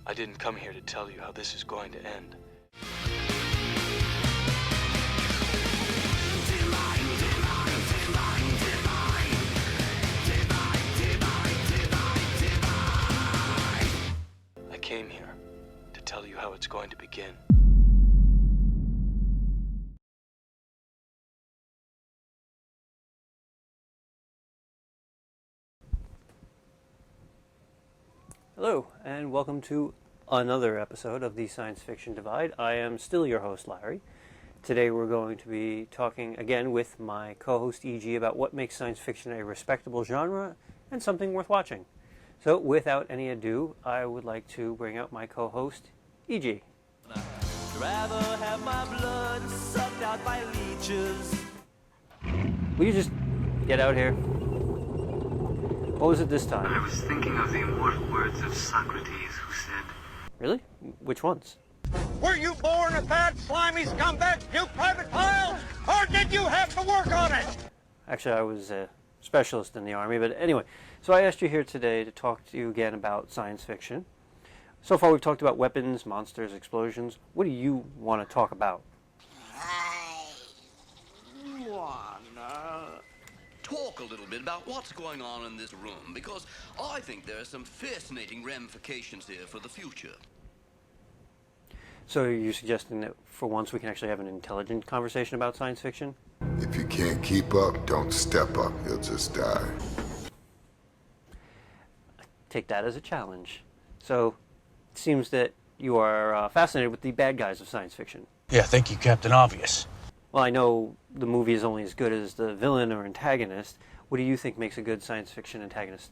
I didn't come here to tell you how this is going to end. I came here to tell you how it's going to begin. Hello, and welcome to another episode of the Science Fiction Divide. I am still your host, Larry. Today we're going to be talking again with my co-host EeeGee about what makes science fiction a respectable genre and something worth watching. So without any ado, I would like to bring out my co-host, EeeGee. I'd rather have my blood sucked out by leeches. Will you just get out here? What was it this time? I was thinking of the immortal words of Socrates, who said... Really? Which ones? Were you born a bad, slimy scumbag, you private pile, or did you have to work on it? Actually, I was a specialist in the Army, but anyway. So I asked you here today to talk to you again about science fiction. So far we've talked about weapons, monsters, explosions. What do you want to talk about? I wanna talk a little bit about what's going on in this room, because I think there are some fascinating ramifications here for the future. So are you suggesting that for once we can actually have an intelligent conversation about science fiction? If you can't keep up, don't step up. You'll just die. Take that as a challenge. So it seems that you are fascinated with the bad guys of science fiction. Yeah, thank you, Captain Obvious. Well, I know the movie is only as good as the villain or antagonist. What do you think makes a good science fiction antagonist?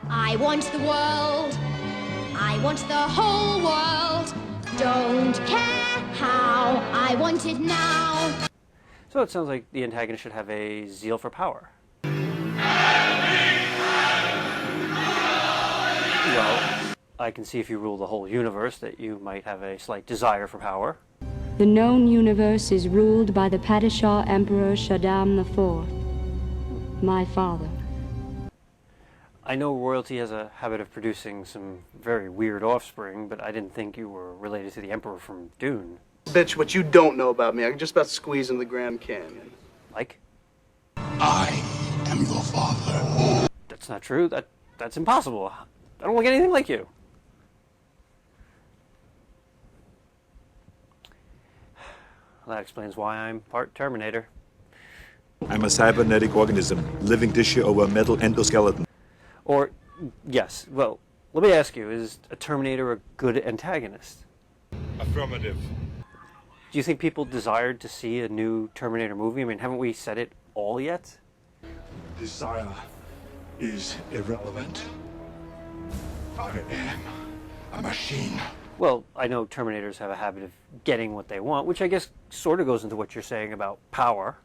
I want the world. I want the whole world. Don't care how. I want it now. So it sounds like the antagonist should have a zeal for power. Well, I can see if you rule the whole universe that you might have a slight desire for power. The known universe is ruled by the Padishah Emperor Shaddam IV, my father. I know royalty has a habit of producing some very weird offspring, but I didn't think you were related to the Emperor from Dune. Bitch, what you don't know about me, I can just about squeeze in the Grand Canyon. Like? I am your father. That's not true. That's impossible. I don't look anything like you. Well, that explains why I'm part Terminator. I'm a cybernetic organism, living tissue over a metal endoskeleton. Or, yes, well, let me ask you, is a Terminator a good antagonist? Affirmative. Do you think people desired to see a new Terminator movie? I mean, haven't we said it all yet? Desire is irrelevant. I am a machine. Well, I know Terminators have a habit of getting what they want, which I guess sort of goes into what you're saying about power.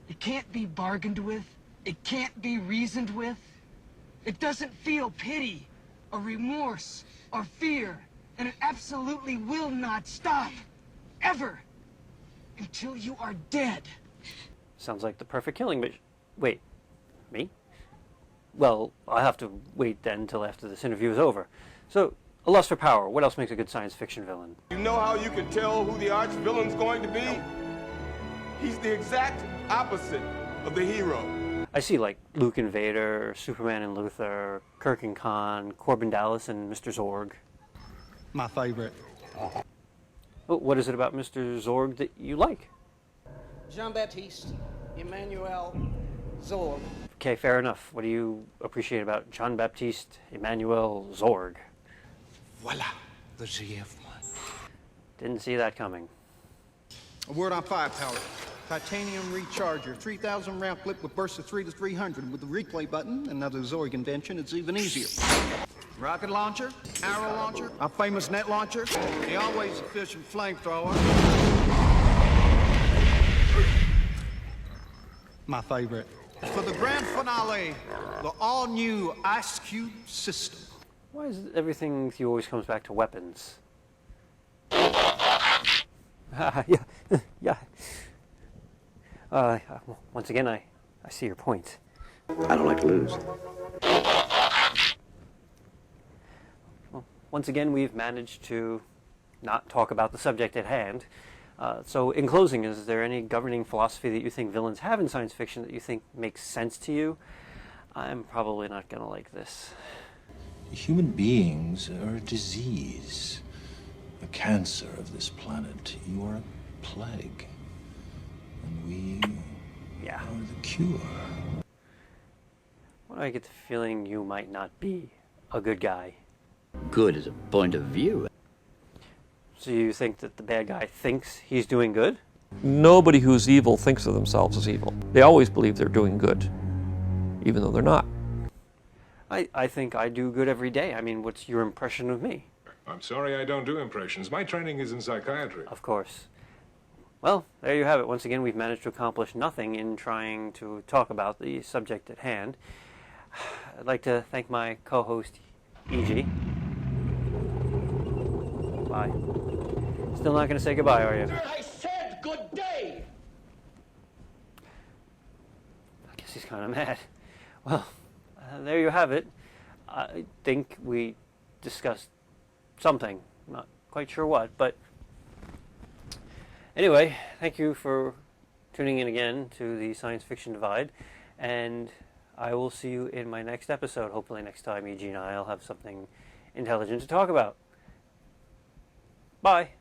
It can't be bargained with. It can't be reasoned with. It doesn't feel pity or remorse or fear. And it absolutely will not stop. Ever. Until you are dead. Sounds like the perfect killing mission. Wait, me? Well, I'll have to wait then until after this interview is over. So, a lust for power. What else makes a good science fiction villain? You know how you can tell who the arch villain's going to be? He's the exact opposite of the hero. I see, like Luke and Vader, Superman and Luthor, Kirk and Khan, Corbin Dallas and Mr. Zorg. My favorite. Well, what is it about Mr. Zorg that you like? Jean-Baptiste, Emmanuel, Zorg. Okay, fair enough. What do you appreciate about Jean-Baptiste Emmanuel Zorg? Voila, the ZF1. Didn't see that coming. A word on firepower. Titanium recharger, 3,000 round clip with bursts of 3 to 300 with the replay button. Another Zorg invention, it's even easier. Rocket launcher, arrow launcher, our famous net launcher, the always efficient flamethrower. My favorite. For the grand finale, the all-new Ice Cube system. Why is it everything with you always comes back to weapons? Yeah. Once again, I see your point. I don't like to lose. Well, once again, we've managed to not talk about the subject at hand. So in closing, is there any governing philosophy that you think villains have in science fiction that you think makes sense to you? I'm probably not going to like this. Human beings are a disease, a cancer of this planet. You are a plague, and we are the cure. Why do I get the feeling you might not be a good guy? Good is a point of view. So you think that the bad guy thinks he's doing good? Nobody who's evil thinks of themselves as evil. They always believe they're doing good, even though they're not. I think I do good every day. I mean, what's your impression of me? I'm sorry I don't do impressions. My training is in psychiatry. Of course. Well, there you have it. Once again, we've managed to accomplish nothing in trying to talk about the subject at hand. I'd like to thank my co-host, EeeGee. Bye. Still not going to say goodbye, are you? Sir, I said good day! I guess he's kind of mad. Well, there you have it. I think we discussed something. Not quite sure what, but anyway, thank you for tuning in again to the Science Fiction Divide, and I will see you in my next episode. Hopefully next time EeeGee and I will have something intelligent to talk about. Bye.